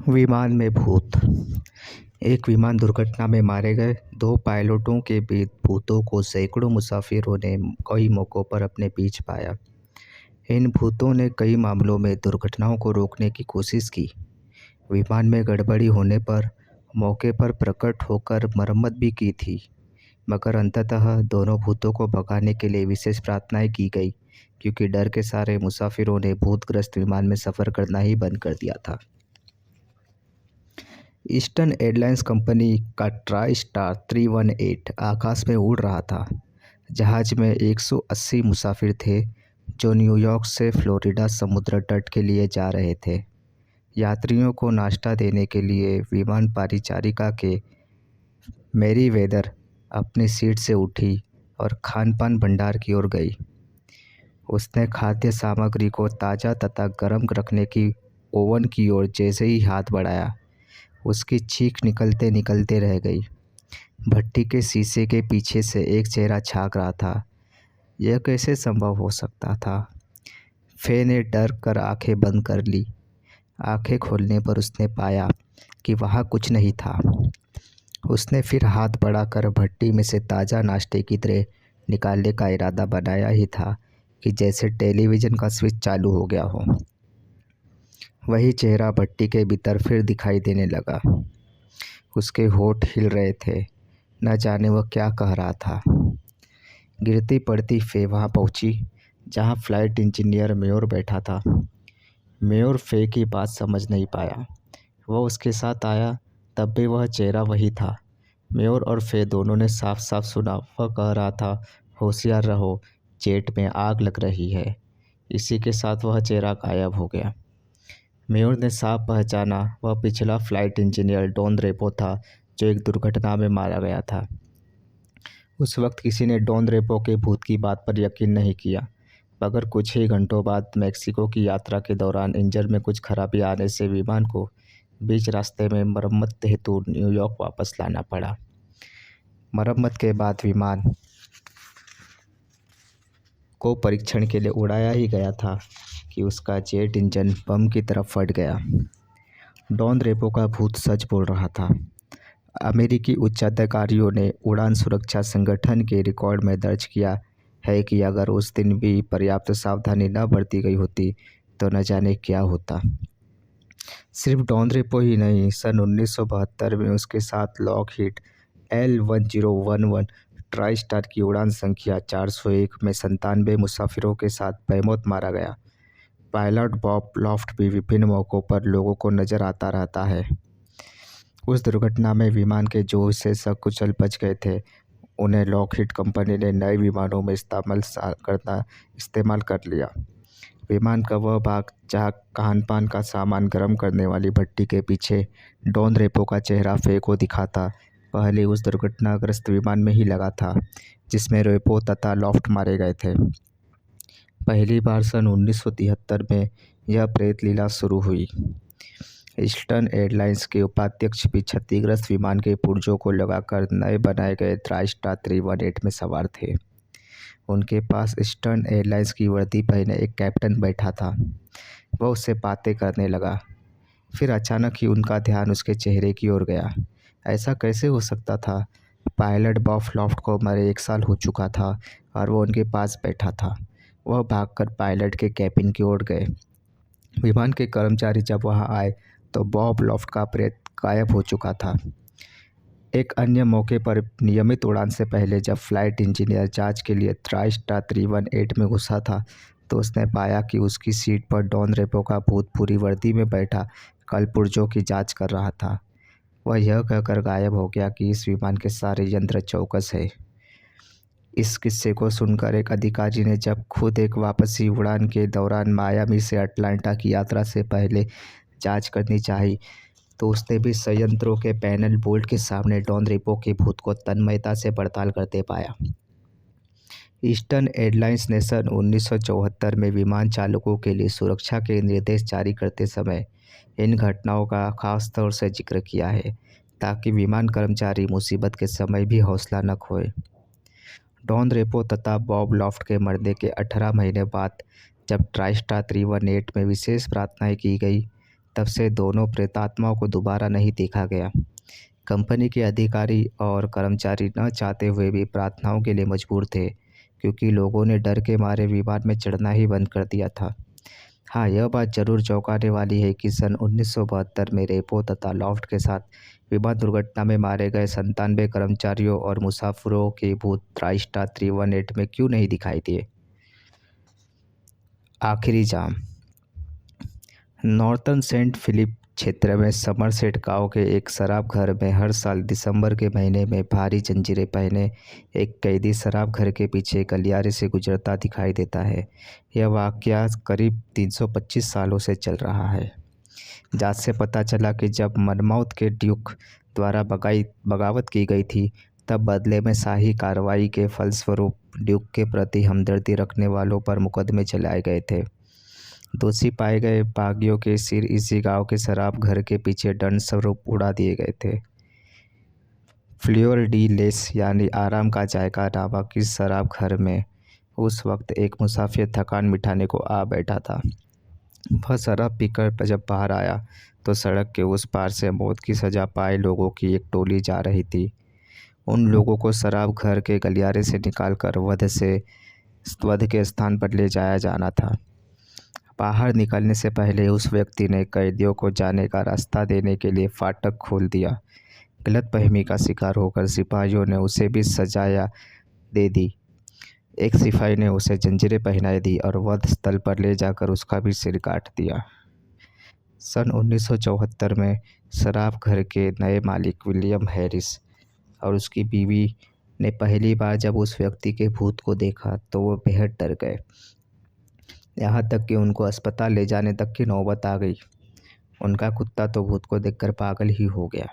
विमान में भूत। एक विमान दुर्घटना में मारे गए 2 पायलटों के बीच भूतों को सैकड़ों मुसाफिरों ने कई मौक़ों पर अपने बीच पाया। इन भूतों ने कई मामलों में दुर्घटनाओं को रोकने की कोशिश की। विमान में गड़बड़ी होने पर मौके पर प्रकट होकर मरम्मत भी की थी, मगर अंततः दोनों भूतों को भगाने के लिए विशेष प्रार्थनाएं की गई, क्योंकि डर के सारे मुसाफिरों ने भूतग्रस्त विमान में सफ़र करना ही बंद कर दिया था। ईस्टर्न एयरलाइंस कंपनी का ट्राई स्टार 318 आकाश में उड़ रहा था। जहाज़ में 180 मुसाफिर थे, जो न्यूयॉर्क से फ्लोरिडा समुद्र तट के लिए जा रहे थे। यात्रियों को नाश्ता देने के लिए विमान परिचारिका के मेरीवेदर अपनी सीट से उठी और खानपान भंडार की ओर गई। उसने खाद्य सामग्री को ताज़ा तथा गर्म रखने की ओवन की ओर जैसे ही हाथ बढ़ाया, उसकी चीख निकलते निकलते रह गई। भट्टी के शीशे के पीछे से एक चेहरा झांक रहा था। यह कैसे संभव हो सकता था? फे ने डर कर आंखें बंद कर ली। आंखें खोलने पर उसने पाया कि वहाँ कुछ नहीं था। उसने फिर हाथ बढ़ाकर भट्टी में से ताज़ा नाश्ते की ट्रे निकालने का इरादा बनाया ही था कि जैसे टेलीविज़न का स्विच चालू हो गया हो। वही चेहरा भट्टी के भीतर फिर दिखाई देने लगा। उसके होंठ हिल रहे थे, न जाने वह क्या कह रहा था। गिरती पड़ती फे वहाँ पहुँची जहाँ फ्लाइट इंजीनियर मेयर बैठा था। मेयर फे की बात समझ नहीं पाया। वह उसके साथ आया, तब भी वह चेहरा वही था। मेयर और फे दोनों ने साफ साफ सुना। वह कह रहा था, होशियार रहो, जेट में आग लग रही है। इसी के साथ वह चेहरा गायब हो गया। मेयर ने साफ पहचाना, वह पिछला फ्लाइट इंजीनियर डॉन रेपो था, जो एक दुर्घटना में मारा गया था। उस वक्त किसी ने डॉन रेपो के भूत की बात पर यकीन नहीं किया, मगर कुछ ही घंटों बाद मैक्सिको की यात्रा के दौरान इंजन में कुछ खराबी आने से विमान को बीच रास्ते में मरम्मत हेतु न्यूयॉर्क वापस लाना पड़ा। मरम्मत के बाद विमान को परीक्षण के लिए उड़ाया ही गया था कि उसका जेट इंजन बम की तरफ फट गया। डॉन रेपो का भूत सच बोल रहा था। अमेरिकी उच्चाधिकारियों ने उड़ान सुरक्षा संगठन के रिकॉर्ड में दर्ज किया है कि अगर उस दिन भी पर्याप्त सावधानी न बरती गई होती तो न जाने क्या होता। सिर्फ डॉन रेपो ही नहीं, सन 1972 में उसके साथ लॉकहीड L1011 ट्राई स्टार की उड़ान संख्या 401 में 97 मुसाफिरों के साथ बेमौत मारा गया। पायलट बॉब लॉफ्ट भी विभिन्न मौक़ों पर लोगों को नज़र आता रहता है। उस दुर्घटना में विमान के जो हिस्से सकुशल बच गए थे, उन्हें लॉकहीड कंपनी ने नए विमानों में इस्तेमाल कर लिया। विमान का वह भाग जहां खानपान का सामान गर्म करने वाली भट्टी के पीछे डॉन रेपो का चेहरा फे को दिखा था, पहले उस दुर्घटनाग्रस्त विमान में ही लगा था जिसमें रेपो तथा लॉफ्ट मारे गए थे। पहली बार सन 1973 में यह प्रेत लीला शुरू हुई। ईस्टर्न एयरलाइंस के उपाध्यक्ष भी क्षतिग्रस्त विमान के पुर्जों को लगाकर नए बनाए गए ट्राई स्टार 318 में सवार थे। उनके पास ईस्टर्न एयरलाइंस की वर्दी पहने एक कैप्टन बैठा था। वह उससे बातें करने लगा। फिर अचानक ही उनका ध्यान उसके चेहरे की ओर गया। ऐसा कैसे हो सकता था? पायलट बॉब लॉफ्ट को मरे 1 साल हो चुका था और वो उनके पास बैठा था। वह भागकर पायलट के कैबिन की ओर गए। विमान के कर्मचारी जब वहां आए तो बॉब लॉफ्ट का प्रेत गायब हो चुका था। एक अन्य मौके पर नियमित उड़ान से पहले जब फ्लाइट इंजीनियर जांच के लिए ट्राई स्टार 318 में घुसा था, तो उसने पाया कि उसकी सीट पर डॉन रेपो का भूत पूरी वर्दी में बैठा कलपुर्जों की जांच कर रहा था। वह यह कहकर गायब हो गया कि इस विमान के सारे यंत्र चौकस है। इस किस्से को सुनकर एक अधिकारी ने जब खुद एक वापसी उड़ान के दौरान मायामी से अटलांटा की यात्रा से पहले जांच करनी चाहिए, तो उसने भी संयंत्रों के पैनल बोल्ट के सामने डॉन रेपो के भूत को तन्मयता से पड़ताल करते पाया। ईस्टर्न एयरलाइंस ने सन 1974 में विमान चालकों के लिए सुरक्षा के निर्देश जारी करते समय इन घटनाओं का खास तौर से जिक्र किया है, ताकि विमान कर्मचारी मुसीबत के समय भी हौसला न खोए। डॉन रेपो तथा बॉब लॉफ्ट के मरने के 18 महीने बाद जब ट्राई स्टार 318 में विशेष प्रार्थनाएं की गई, तब से दोनों प्रेतात्माओं को दोबारा नहीं देखा गया। कंपनी के अधिकारी और कर्मचारी न चाहते हुए भी प्रार्थनाओं के लिए मजबूर थे, क्योंकि लोगों ने डर के मारे विमान में चढ़ना ही बंद कर दिया था। हाँ, यह बात ज़रूर चौंकाने वाली है कि सन 1972 में रेपो तथा लॉफ्ट के साथ विमान दुर्घटना में मारे गए 97 कर्मचारियों और मुसाफिरों के भूत ट्राइस्टार 318 में क्यों नहीं दिखाई दिए। आखिरी जाम। नॉर्थर्न सेंट फिलिप क्षेत्र में समरसेट गांव के एक शराब घर में हर साल दिसंबर के महीने में भारी जंजीरें पहने एक कैदी शराब घर के पीछे गलियारे से गुजरता दिखाई देता है। यह वाकया करीब 325 सालों से चल रहा है। जांच से पता चला कि जब मनमौत के ड्यूक द्वारा बगावत की गई थी, तब बदले में शाही कार्रवाई के फलस्वरूप ड्यूक के प्रति हमदर्दी रखने वालों पर मुकदमे चलाए गए थे। दोषी पाए गए बागियों के सिर इसी गांव के शराब घर के पीछे दंड स्वरूप उड़ा दिए गए थे। फ्लियोर डी लेस यानी आराम का जायका नामक इस शराब घर में उस वक्त एक मुसाफिर थकान मिटाने को आ बैठा था। वह शराब पीकर जब बाहर आया तो सड़क के उस पार से मौत की सज़ा पाए लोगों की एक टोली जा रही थी। उन लोगों को शराब घर के गलियारे से निकालकर वध के स्थान पर ले जाया जाना था। बाहर निकलने से पहले उस व्यक्ति ने कैदियों को जाने का रास्ता देने के लिए फाटक खोल दिया। गलतफहमी का शिकार होकर सिपाहियों ने उसे भी सजाया दे दी। एक सिपाही ने उसे जंजीरें पहनाई दी और वध स्थल पर ले जाकर उसका भी सिर काट दिया। सन 1974 में शराब घर के नए मालिक विलियम हैरिस और उसकी बीवी ने पहली बार जब उस व्यक्ति के भूत को देखा तो वो बेहद डर गए। यहाँ तक कि उनको अस्पताल ले जाने तक की नौबत आ गई। उनका कुत्ता तो भूत को देखकर पागल ही हो गया।